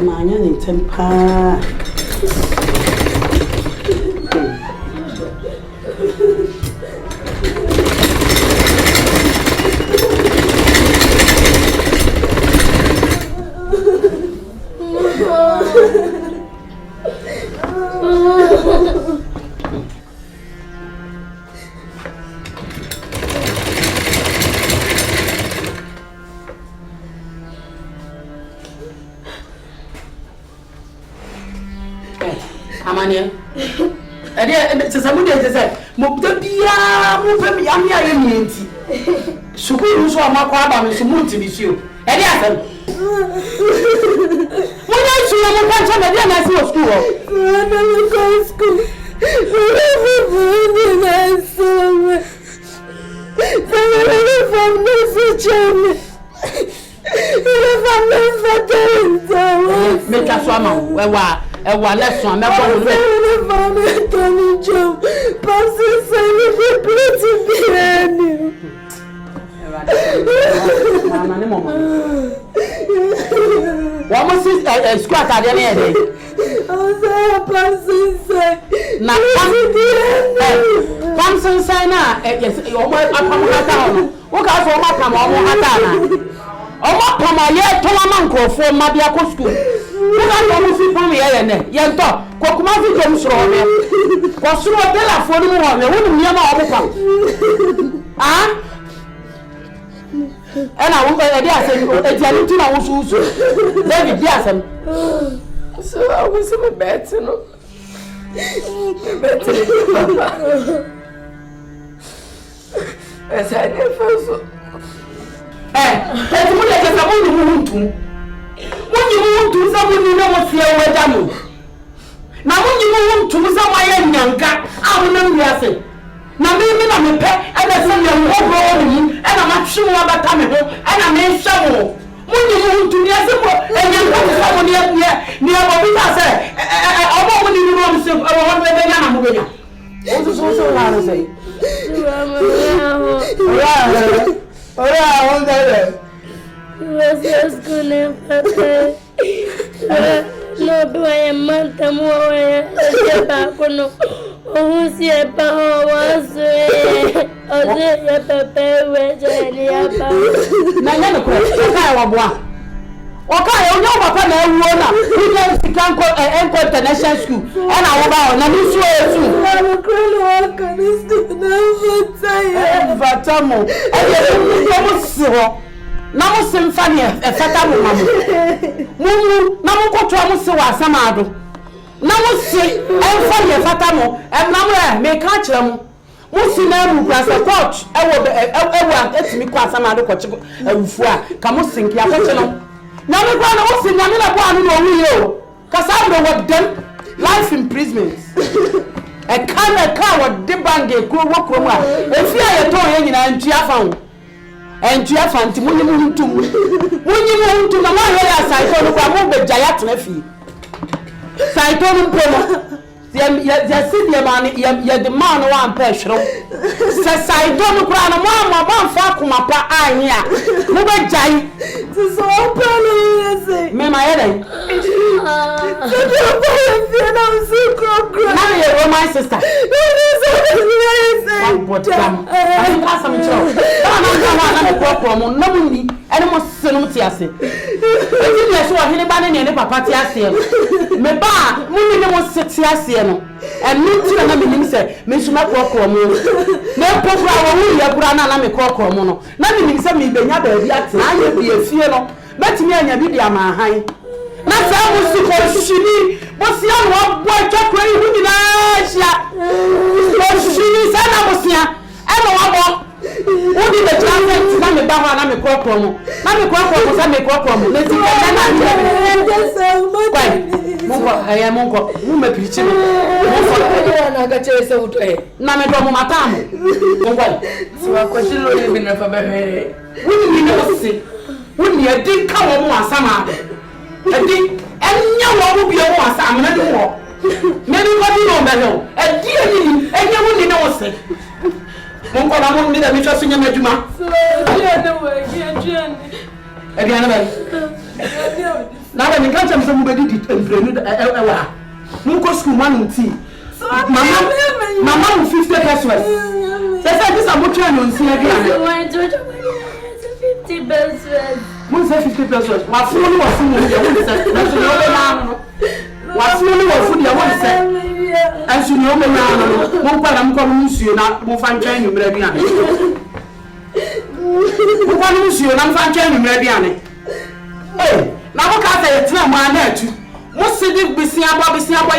Manya in temper. Amania. Ade se samu de se mo bia mo fam ya me aye mienti. Sukuru so amakwa aba me so munti bi sio. Ade asem. Mo na su mo kan cha me dia na si school ho. Na mo go school. Make us one ewa lesson me go we mama ne mama wa mo si school atade na ede na Thompson say na yes o mo apam hata no wo ka so o ma pam o mo hata na o mo pam aye to ma nkrofo ma bia ko school wo ka so mo fi pam ye ne ye nto ko kuma fi dem soro me ko soro telefone mu ho me wo ni ma o mo pam ah ana wo e dia asem e dia ni tuna wo so David dia asem so I was in my bed no as I never so Eti mu de ka mo ni mu ntum sa mo ni na mo fie we da mo na mo ni mu ntum sa mo ya nyanka a mo na wiase na me na me pe e da se me mo bro ni e na ma twi mo abata me ho e na me hwe mo ni mu ntum ya se mo e nyanka sa mo ni ni abo bi ta se obo mo ni mo se o ho be nya na mo be nya o so la no sei Ora, onde é? Você escolhe papel. Não doa manta moa, é pacono. O se é paoaço, o se é papel, é genia pa. Na no kura, ka wa boa. O ka e onyo papa na ewuo na, we can sikanko international school. E na wo ba na ni su esu. Na kura no ka ni school na Vatamo. Mo si ho. Na mo simfa ne e fata mo mamo. Mumu na mo koto mo si wa asamado. Na mo si emfa ne fata mo. Na mo me ka kire mo. Mo si na mu kwasa coach ewo etimi kwa asamado ko chi awufu a ka mo sinki akoche no. Na me kwa na mo si nyame na bo anu no wi yo. Ka sa bro what them life imprisonment. E car what the bank go work room a if you are to yen nyina ntua fa ho entua fa nti munyi mu ntum na ma hwe ya saito no kwa mo beja ya tena fi saito no mpomo ya sidi ya mani ya the man one pe hwero se saito no kwa na mo fa kuma pa anya mo beja yi ti so pelo yese me ma yere na ye my sister what damn I pass some chow na me kwakwa mo na mo ni ene mo senu ti ase enti ne so hene ba ne papa ti ase me ba mo ni mo seti ase no enu ti na me nim se me so ma kwakwa mo na pokura wo wu ya bura na me kwakwa mo no na me nim se me benya ba bi ate anya bi efie no betimi anya bi dia ma han na sa mo si ko shini mo si an wo boy chokra yi hu na sha ko shini sa na mo si an e no wa bo udi be transit na me ba ho na me kwakwa mo sa me kwakwa mo na ti ka na monko mu me pirichi mo na ga chese uto na me do mo matamu monko si wa ko shilo ni bi na fa ba he wuni ni no si wuni adi ka wo mo asama adi enya wo mo bi wo asama na ni wo me ni ko di no be no adi ani enya wuni na wo se monko na mo mi da mi twa so nya maduma so ya no wa ya juan adi ana ba Now when you can't tell me somebody did go school man tea. Mama 50 pesos. Say this am trying on see again. 50 pesos. Mo say 50 pesos. Wa fun ni wa fun mo dey won say. Na so no be na no. Wa fun ni wa fun dey won say. Ansu ni o me na no. Mo pa na mo ko mu nsuo na mo fa ntwan nwumra bi ane. Mo pa no nsuo na mo fa ntwan nwumra bi ane. Eh, na mo ka say etina mo ana atu. Mo sidi bisia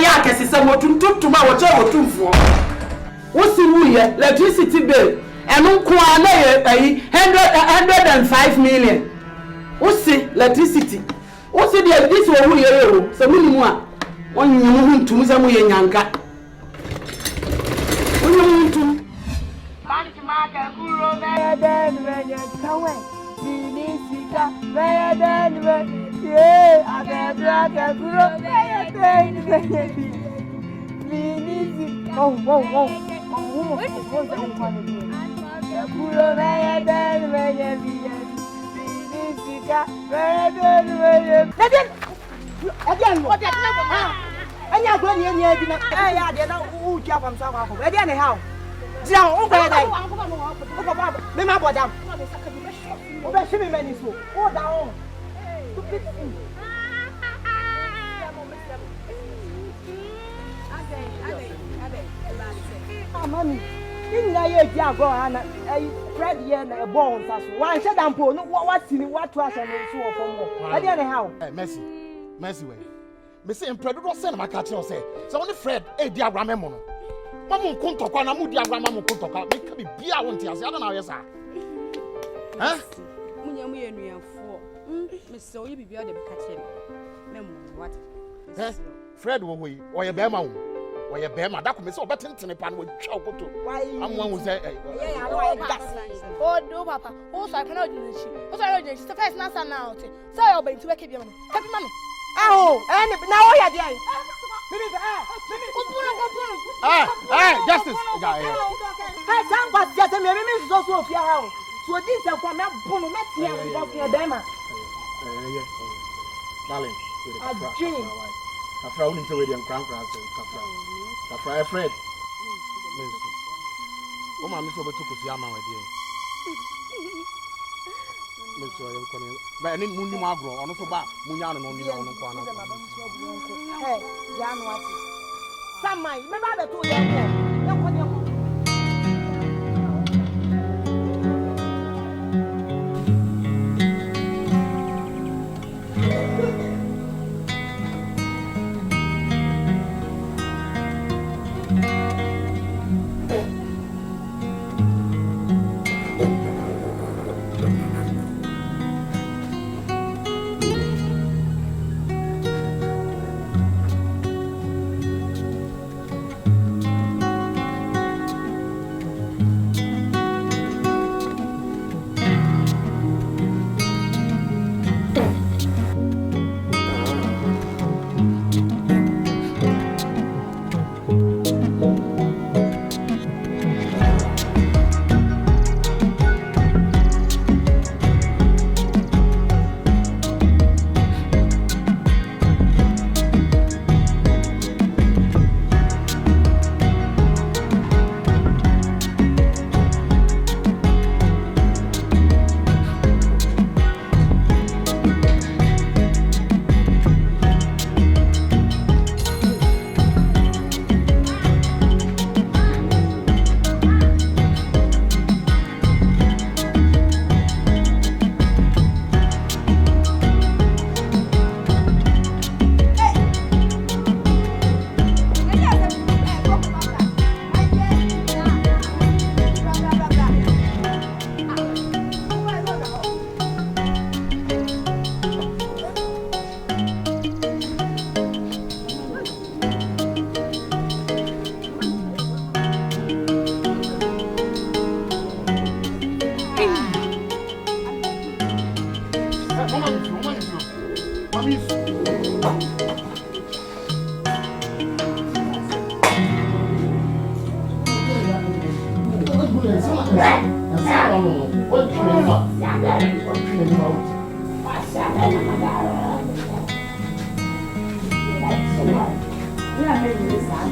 ya akese se mo tuntum a wo che wo tumfo. Wo si wu ye electricity bill enu ko ana ye 105 million. Wo si electricity. Wo si de this wo wu ye o. Se mu ni mu a won nyi mu ntum se mu ye nyanka. Won nyi mu ntum. Manji ma ka kuro na den wenye kawe. Ni sika den yeah, I can grow. Oh, Mommy, didn't I hear Jago and a Fred and a bone? One said, I'm poor. No, what's in what was and so for more. I didn't know how. Messi way. Messi and Predator send my catcher say, so only Fred, a diagram. Mamma Kunto, and a mood diagram, Kunto, make me be I want to. I don't know, yes, sir. Huh? Munyami and we are four. Miss So you be the catcher. What? Fred, or your bear mount. Or your bear, my doctor, so better than a pan with choke. Why, I'm one who say, oh, no, Papa. Also, I cannot do this. Also, I know the first answer now. So I'll be to make it. Oh, and now I are there. Justice. Hey, some was just a minute also of your house. So this is for my bono, let's hear about your demo. Darling, Kafra only to William Crown Grass, Kafra Fred. Oh, my Miss Over took Yama, my dear. Make sure you're coming. But any Muni Magro, on also back, Munyan and only on the corner. Hey, Jan, what? Some mind, remember the 2 years. If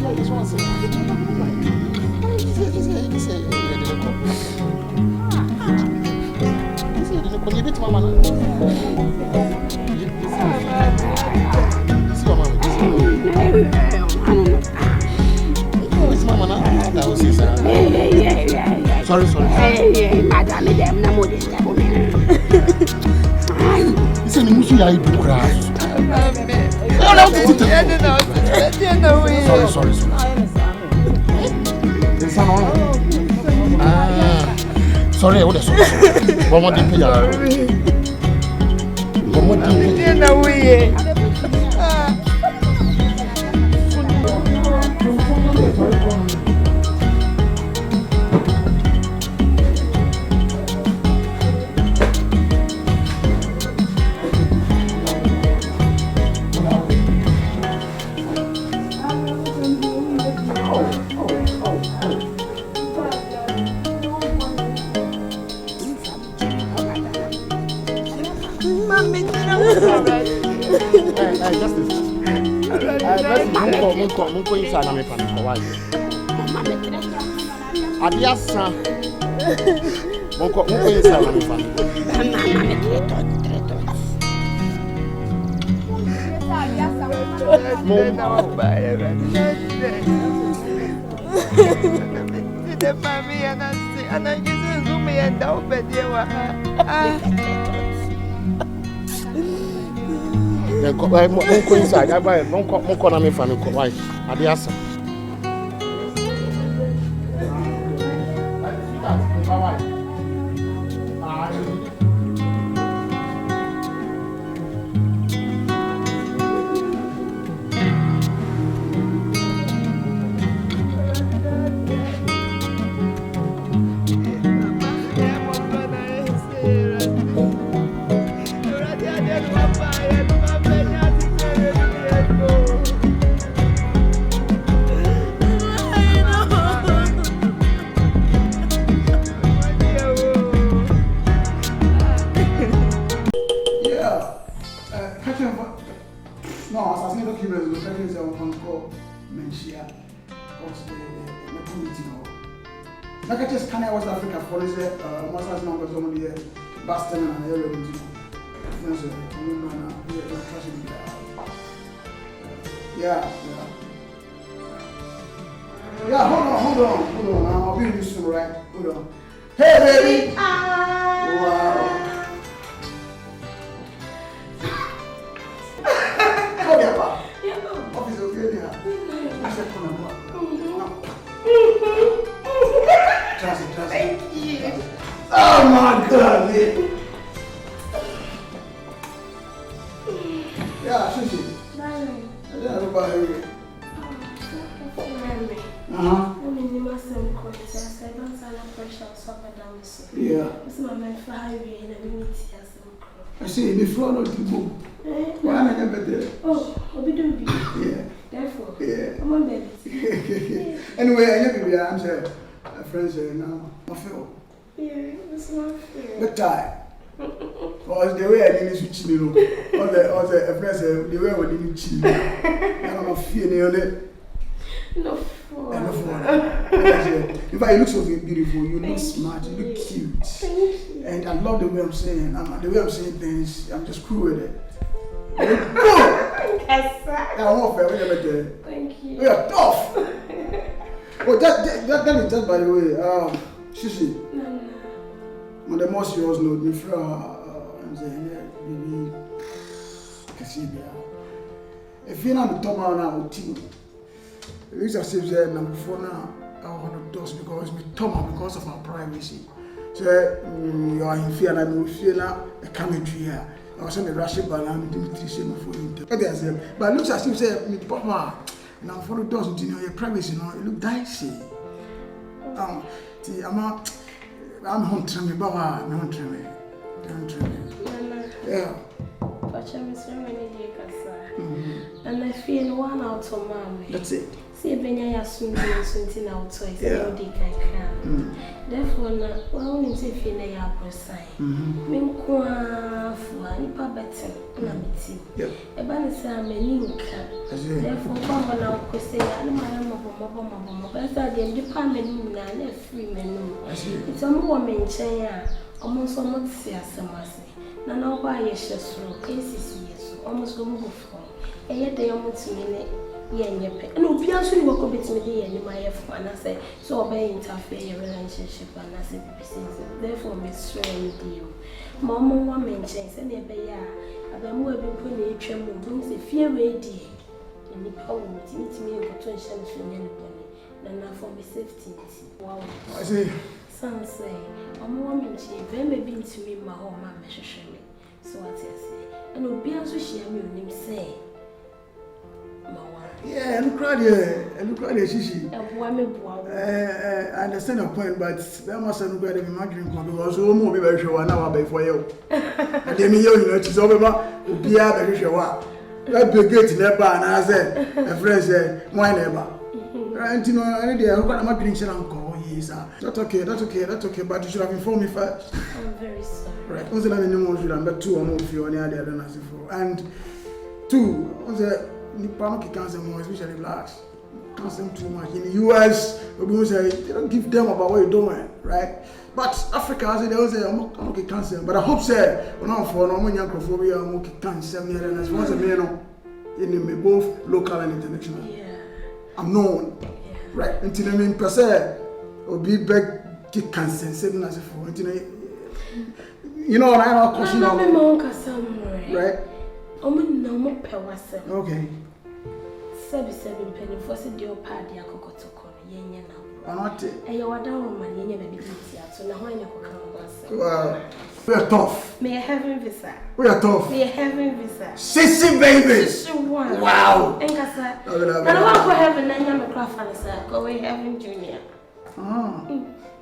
you just want to sorry. Madam, sorry. Sorry, what is it? One more thing, go inside. I buy one corner me family. Why? Adiasa. Yeah, hold on. I'll be with you soon, right? Hold on. Hey, baby! Wow. Come here, pa. Office okay there. I said, come on. Trust it. Thank you. Oh my God, man. Yeah, Sushi. Darling. I don't know about you. Yeah. I see the floor not the book. Why am I never there? Oh, Obi don't be. Yeah. Therefore. Yeah. I'm on baby. Anyway, I never be. I'm saying, friends now. I feel. Yeah, it's not fair. But tired. Or the way I didn't switch you know. Or the friends the way I didn't chill. I'm feeling it. No. In fact, you look so beautiful, you look smart, you look cute. Thank you. And I love the way I'm saying. The way I'm saying things, I'm just cool with it. Yes, sir. Thank you. We are tough. Oh, that is just by the way. Shishi. No. The most yours know me from I'm saying, baby, Cassibia. If you're not the top now, team. It's as if number 4 now, I want to dust because me Thomas because of my privacy. So you are in fear and I'm in fear now, a commentary here. I was on the Russian balance, Dimitri Sema for him. But it looks as if say me Papa, and I'm for the dust, you know, your privacy, you know, it look dicey. I'm home to me, Baba, I'm home to me. Yeah. But I'm so many years, and I feel one out of mommy. That's it. See, Benya Yasun out, so I say, oh, dick, I can. Therefore, well, you say, Fina Yaposai. Minqua for Nipa better, Namity. Yep. A banner, many can. Therefore, Baba now could say, I'm my but I didn't department, and free menu. It's a woman, Chaya, almost almost see as some mercy. Nana, why yes, cases, yes, almost go move for. And yet they almost mean no, Piasu will go between me and my F. And I say, so obey interfere your relationship, and I say, therefore, Miss Strain deal. Mamma, one mentions any bear, about more than putting a tremble brings a fear ready. And the power would meet me a potential from anybody, and now for me safety. Wow, I see. Some say, I'm woman, she very been to me, my home, my measure. So what I say, and will be as we share me, him say. Yeah, look right here, Shishi. I understand your point, but there must have been imagining because we will be very sure now before you. And then you know, it's over, be a very sure. That big gate in the bar, and I said, a friend said, my neighbor. And you know, I did a good drink uncle. Yes, that's okay, but you should have informed me first. I'm very sorry. Right, was there any more? But 2 or more of you on the other than as before. And 2 was there. Nippon cancer more, especially blacks. Cancer too much. In the US, we say they don't give them about what you're doing, right? But Africa, they always say, I'm not cancer. But I hope, say, when I'm for no money, I'm okay cancer. And as once a man, in both local and international. Yeah. I'm known, right? Until I mean, per se, or be back to cancer, 7 as a 4. You know, I know, cause you know, right? Okay. 77 penny for the old party. I could go to call Yen now. I'm not it. And you are down my yen baby. So now I come. Well, we are tough. May I have a visa? We are tough. May I have a visa? Sissy baby! Wow! And I don't want to have a name of craft, sir. Go away, having junior.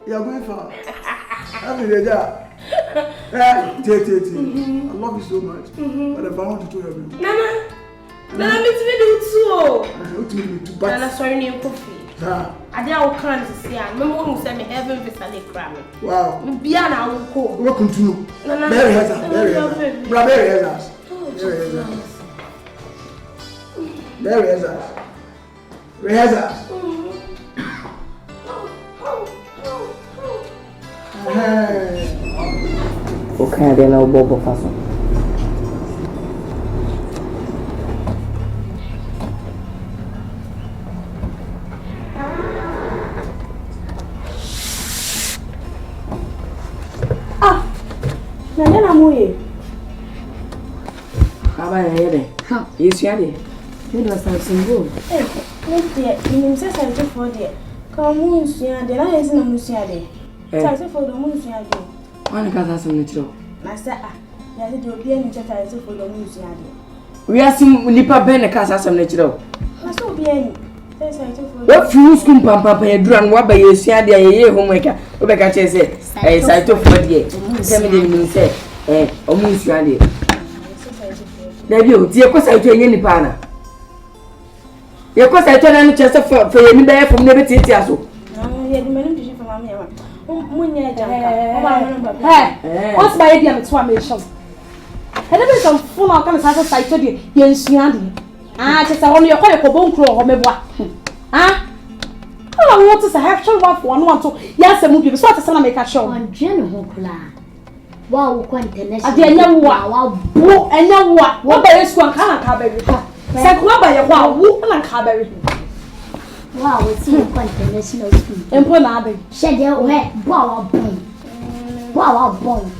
You're going far. Happy day, I love you so much. But if I want to help you. Nana! Nana, meet me too. But Nana, sorry, no coffee. I did all kinds of say, no one will send me heaven visa, they cram. Wow. Biana will call. Welcome to you. Nana, Mary has us. Mary has us. Mary has us. Mary has us. Okay, then I'll bobo façon. Nana moye. Aba na yede. Ha, yesu ade. You do something good. Let there, you say something for there. Come on, sia de. Na yesi na musia de. Say for the musia de. Wani ka sa some nitro. Na say ya de obi ani chata say for the musia de. We asim nipa ben na ka sa some nitro. Na so obi ani. Say something for. What few school pampa pa eduran wa ba yesu ade ye homework. We be ka che say say to for there. Tell me the say omusu ade. Dabi o tie ko sai to enye nipa na. Ye ko sai to na no chese for ye ni be from ne beti aso. Ye di menu dije for mama ya. Munya janka. Oba no ba. What's by dia me to amation. Hele be some full na kan sai to de ye nsu ade. Chese ono ye ko ye ko bonkro ho meboa. How I want to say actually one for one to yes e mu bi so atese na make a show. Andre no ho kula. Wow, kwa international. Ade anya wo bo anya wo ba yesu an kan ka ba wi ha. Se ko ba ye wo na ka ba wi. Wow, we see kwa international school. Empo na abe. Shede o he wow bon. Wow bon.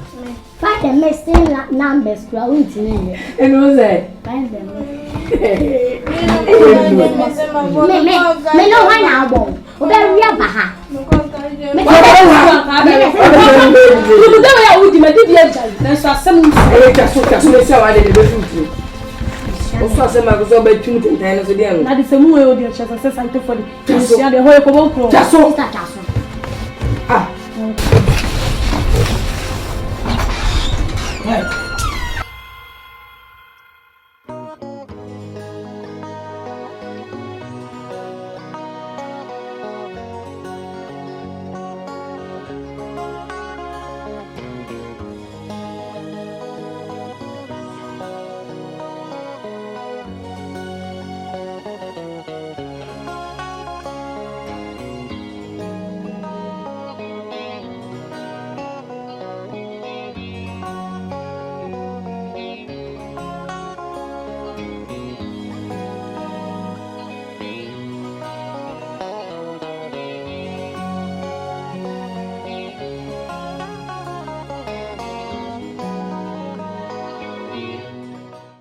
Find the missing numbers kwa witine. Eno say. Find them. Me no why na bon. O be wi aba ha. Me ko ka ba wi. You do ya wudi me di bia jai. Na so asem e ka so me se wa de be futu. O so asem ma ko so be tunu tentan no so de no. Na de se mu e odi o chesa se sai to for the. Ya de ho e ko bon pro. Chaso. Ah.